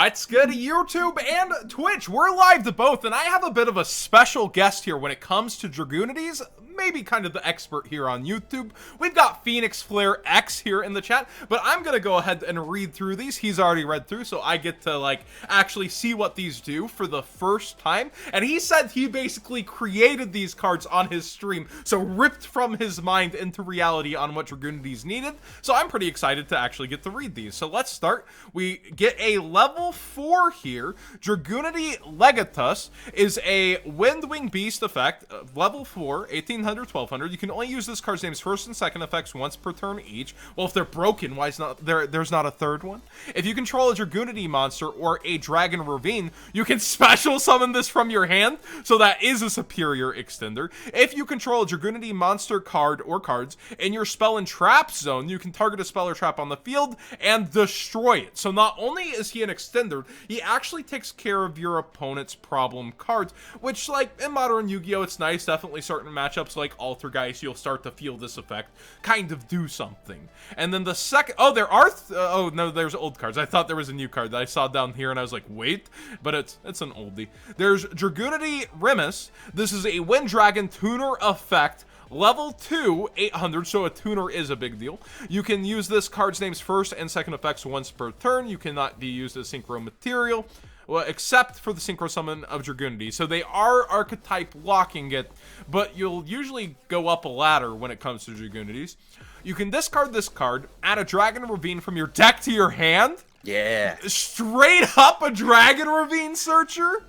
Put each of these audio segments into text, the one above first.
What's good, YouTube and Twitch? We're live to both, and I have a bit of a special guest here when it comes to Dragunities. Maybe kind of the expert here on YouTube. We've got PhoenixFlareX here in the chat, but I'm gonna go ahead and read through these. He's already read through, so I get to actually see what these do for the first time. And he said he basically created these cards on his stream, so ripped from his mind into reality on what Dragunities needed. So I'm pretty excited to actually get to read these. So let's start. We get a level 4 here. Dragunity Legatus is a Windwing Beast effect, level 4, 1800, 1200. You can only use this card's name's first and second effects once per turn each. Well, if they're broken, why is not there's not a third one? If you control a Dragunity monster or a Dragon Ravine, you can special summon this from your hand, so that is a superior extender. If you control a Dragunity monster card or cards in your spell and trap zone, you can target a spell or trap on the field and destroy it. So not only is he an extender, he actually takes care of your opponent's problem cards, which, in modern Yu-Gi-Oh, it's nice. Definitely certain matchups like Altergeist, you'll start to feel this effect kind of do something. And then the second, there are oh no, there's old cards. I thought there was a new card that I saw down here and I was like, wait, but it's an oldie. There's Dragunity Rimus. This is a Wind Dragon tuner effect, level 2, 800, so a tuner is a big deal. You can use this card's name's first and second effects once per turn. You cannot be used as synchro material, well, except for the synchro summon of Dragunity. So they are archetype locking it, but you'll usually go up a ladder when it comes to Dragunities. You can discard this card, add a Dragon Ravine from your deck to your hand. Yeah. Straight up a Dragon Ravine searcher?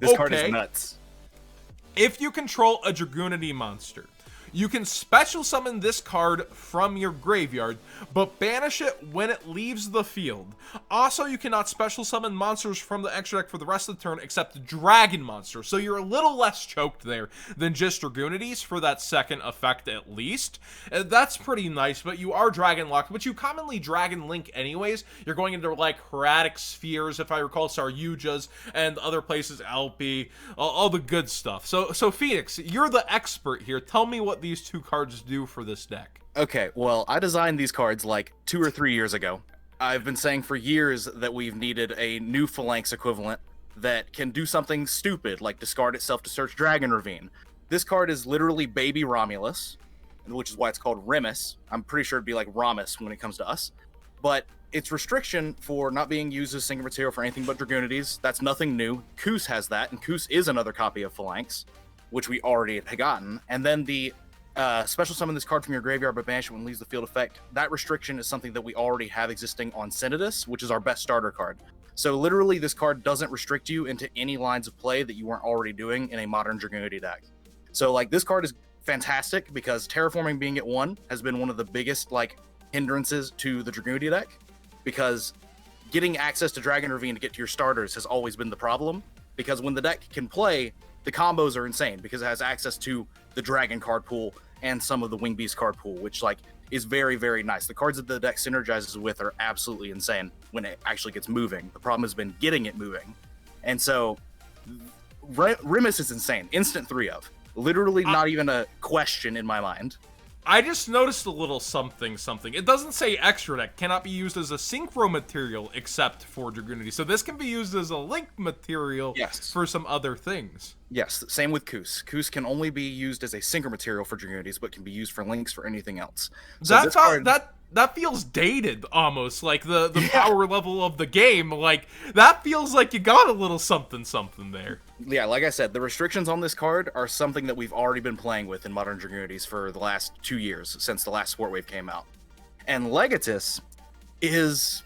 This card is nuts. If you control a Dragunity monster, you can special summon this card from your graveyard, but banish it when it leaves the field. Also, you cannot special summon monsters from the extra deck for the rest of the turn except the Dragon monster, so you're a little less choked there than just Dragunities for that second effect at least. That's pretty nice, but you are Dragon locked, but you commonly Dragon Link anyways. You're going into Hermetic Spheres, if I recall, Saryujas, and other places, LP, all the good stuff. So Phoenix, you're the expert here. Tell me what these two cards do for this deck. Okay, well, I designed these cards 2 or 3 years ago. I've been saying for years that we've needed a new Phalanx equivalent that can do something stupid, like discard itself to search Dragon Ravine. This card is literally Baby Romulus, which is why it's called Remus. I'm pretty sure it'd be like Ramus when it comes to us. But its restriction for not being used as single material for anything but Dragunities, that's nothing new. Koos has that, and Koos is another copy of Phalanx, which we already had gotten. And then the special summon this card from your graveyard but banish it when it leaves the field effect. That restriction is something that we already have existing on Sutff, which is our best starter card. So literally, this card doesn't restrict you into any lines of play that you weren't already doing in a modern Dragunity deck. So this card is fantastic because terraforming being at 1 has been one of the biggest hindrances to the Dragunity deck, because getting access to Dragon Ravine to get to your starters has always been the problem, because when the deck can play, the combos are insane because it has access to the Dragon card pool and some of the Wing Beast card pool, which is very, very nice. The cards that the deck synergizes with are absolutely insane when it actually gets moving. The problem has been getting it moving. And so Remus is insane. Instant 3 of. Literally not even a question in my mind. I just noticed a little something. It doesn't say extra deck cannot be used as a synchro material except for Dragunity. So this can be used as a link material for some other things. Yes, same with Koos. Koos can only be used as a synchro material for Dragunities, but can be used for links for anything else. So that feels dated almost, the power level of the game. That feels like you got a little something there. Yeah, like I said, the restrictions on this card are something that we've already been playing with in modern Dragunities for the last 2 years, since the last Sport Wave came out. And Legatus is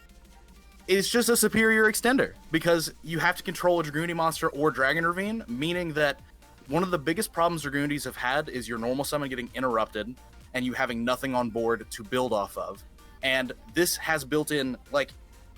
just a superior extender, because you have to control a Dragunity monster or Dragon Ravine, meaning that one of the biggest problems Dragunities have had is your normal summon getting interrupted and you having nothing on board to build off of. And this has built-in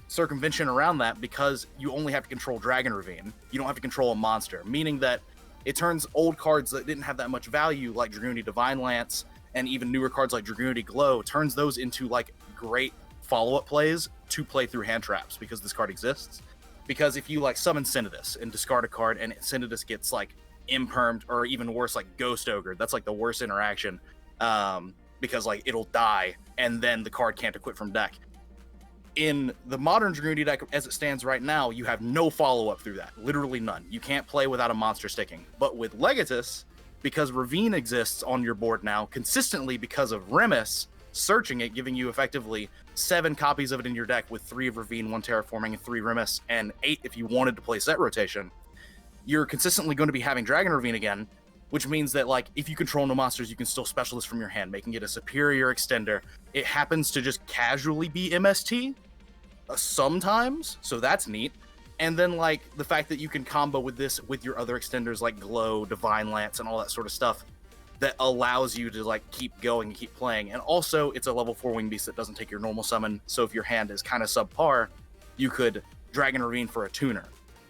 circumvention around that, because you only have to control Dragon Ravine. You don't have to control a monster, meaning that it turns old cards that didn't have that much value, like Dragunity Divine Lance, and even newer cards like Dragunity Glow, turns those into great follow-up plays to play through hand traps, because this card exists. Because if you summon Sutff and discard a card and Sutff gets impermed, or even worse, Ghost Ogre, that's the worst interaction, because it'll die and then the card can't equip from deck. In the modern Dragunity deck, as it stands right now, you have no follow-up through that. Literally none. You can't play without a monster sticking. But with Legatus, because Ravine exists on your board now, consistently because of Remus, searching it, giving you effectively 7 copies of it in your deck with 3 of Ravine, 1 Terraforming, and 3 Remus, and 8 if you wanted to play set rotation, you're consistently going to be having Dragon Ravine again, which means that, like, if you control no monsters, you can still special this from your hand, making it a superior extender. It happens to just casually be MST sometimes, so that's neat. And then, like, the fact that you can combo with this with your other extenders like Glow, Divine Lance, and all that sort of stuff that allows you to, like, keep going and keep playing. And also, it's a level 4 wing beast that doesn't take your normal summon, so if your hand is kind of subpar, you could Dragon Ravine for a tuner,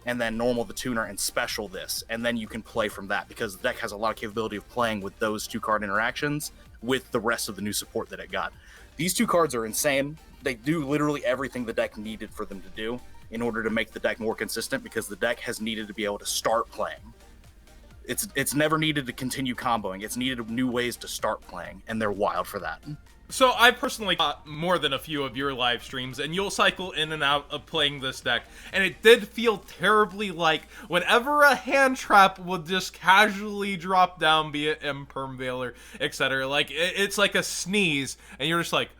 and then normal the tuner and special this, and then you can play from that, because the deck has a lot of capability of playing with those 2 card interactions with the rest of the new support that it got. These 2 cards are insane. They do literally everything the deck needed for them to do in order to make the deck more consistent, because the deck has needed to be able to start playing. It's never needed to continue comboing. It's needed new ways to start playing, and they're wild for that. So I personally got more than a few of your live streams, and you'll cycle in and out of playing this deck, and it did feel terribly like whenever a hand trap would just casually drop down, be it Imperm Veiler, etc., like it's like a sneeze, and you're just like,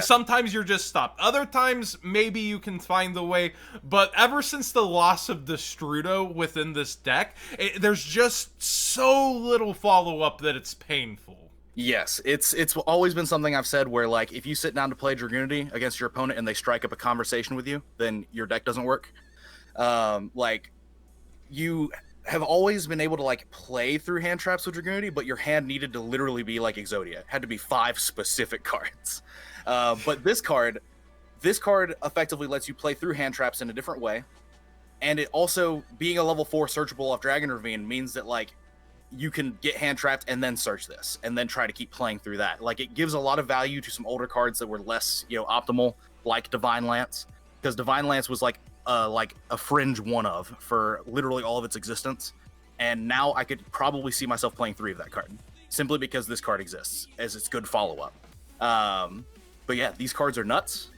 sometimes you're just stopped. Other times, maybe you can find the way, but ever since the loss of Destrudo within this deck, there's just so little follow-up that it's painful. Yes, it's always been something I've said where, like, if you sit down to play Dragunity against your opponent and they strike up a conversation with you, then your deck doesn't work. Like, you have always been able to, like, play through hand traps with Dragunity, but your hand needed to literally be like Exodia. It had to be 5 specific cards. But this card effectively lets you play through hand traps in a different way. And it also, being a level 4 searchable off Dragon Ravine, means that, like, you can get hand trapped and then search this and then try to keep playing through that. Like, it gives a lot of value to some older cards that were less, optimal, like Divine Lance, because Divine Lance was like a fringe one of for literally all of its existence. And now I could probably see myself playing 3 of that card simply because this card exists as its good follow-up. But yeah, these cards are nuts,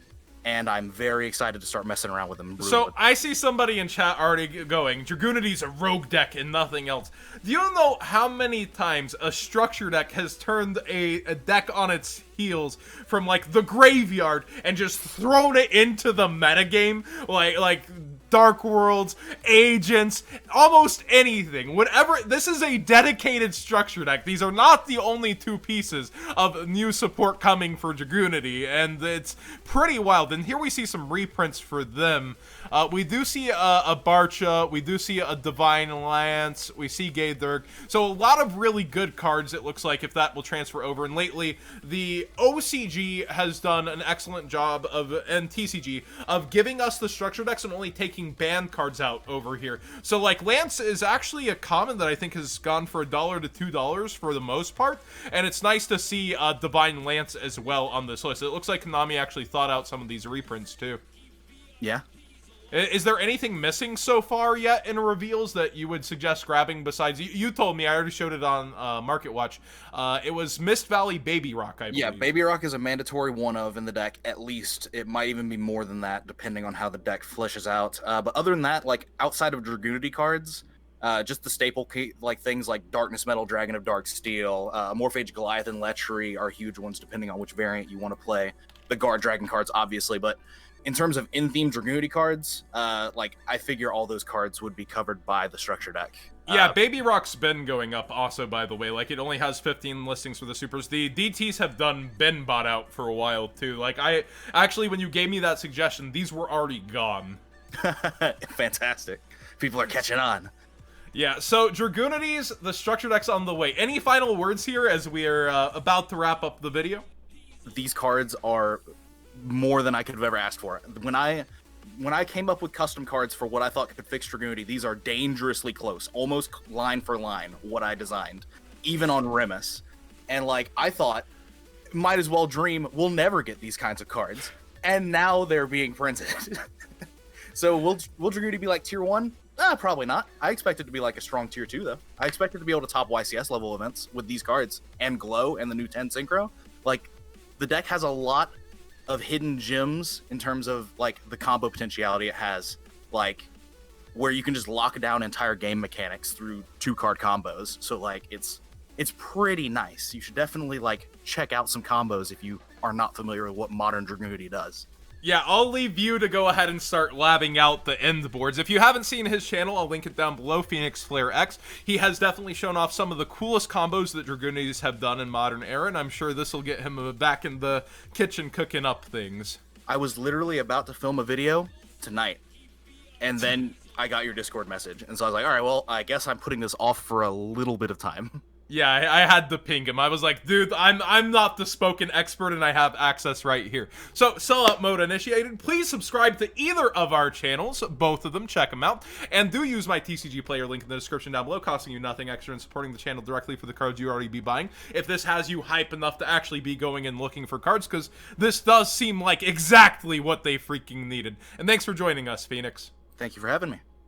and I'm very excited to start messing around with them. So I see somebody in chat already going, Dragunity's a rogue deck and nothing else. Do you know how many times a structure deck has turned a deck on its heels from, like, the graveyard and just thrown it into the metagame? Like Dark Worlds, Agents, almost anything. Whatever. This is a dedicated structure deck. These are not the only 2 pieces of new support coming for Dragunity, and it's pretty wild. And here we see some reprints for them. We do see a Barcha, we do see a Divine Lance, we see Gaydurg. So a lot of really good cards, it looks like, if that will transfer over. And lately, the OCG has done an excellent job and TCG, of giving us the structure decks and only taking banned cards out over here. So, like, Lance is actually a common that I think has gone for $1 to $2 for the most part. And it's nice to see Divine Lance as well on this list. It looks like Konami actually thought out some of these reprints too. Yeah. Is there anything missing so far yet in reveals that you would suggest grabbing besides... You told me, I already showed it on Market Watch. It was Mist Valley Baby Rock, I believe. Yeah, Baby Rock is a mandatory one of in the deck, at least. It might even be more than that, depending on how the deck fleshes out. But other than that, like, outside of Dragunity cards, just the staple things like Darkness Metal, Dragon of Dark Steel, Morphage Goliath, and Lechery are huge ones, depending on which variant you want to play. The Guard Dragon cards, obviously, but in terms of in-theme Dragunity cards, like, I figure all those cards would be covered by the structure deck. Yeah, Baby Rock's been going up also, by the way. Like, it only has 15 listings for the supers. The DTs have been bought out for a while, too. Like, actually, when you gave me that suggestion, these were already gone. Fantastic. People are catching on. Yeah, so Dragunity's, the structure deck's on the way. Any final words here as we are about to wrap up the video? These cards are more than I could have ever asked for. When I came up with custom cards for what I thought could fix Dragunity, these are dangerously close, almost line for line what I designed, even on Remus. And, like, I thought, might as well dream we'll never get these kinds of cards, and now they're being printed. So will Dragunity be like tier 1? Probably not. I expect it to be like a strong tier 2, though. I expect it to be able to top YCS level events with these cards and Glow and the new 10 Synchro. Like, the deck has a lot of hidden gems in terms of like the combo potentiality it has, like where you can just lock down entire game mechanics through 2-card combos. So like it's pretty nice. You should definitely like check out some combos if you are not familiar with what modern Dragunity does. Yeah, I'll leave you to go ahead and start labbing out the end boards. If you haven't seen his channel, I'll link it down below, PhoenixFlareX. He has definitely shown off some of the coolest combos that Dragunities have done in modern era, and I'm sure this will get him back in the kitchen cooking up things. I was literally about to film a video tonight, and then I got your Discord message, and so I was like, all right, well, I guess I'm putting this off for a little bit of time. Yeah, I had to ping him. I was like, dude, I'm not the spoken expert, and I have access right here. So, sellout mode initiated. Please subscribe to either of our channels, both of them. Check them out, and do use my TCG player link in the description down below, costing you nothing extra and supporting the channel directly for the cards you already be buying. If this has you hype enough to actually be going and looking for cards, because this does seem like exactly what they freaking needed. And thanks for joining us, Phoenix. Thank you for having me.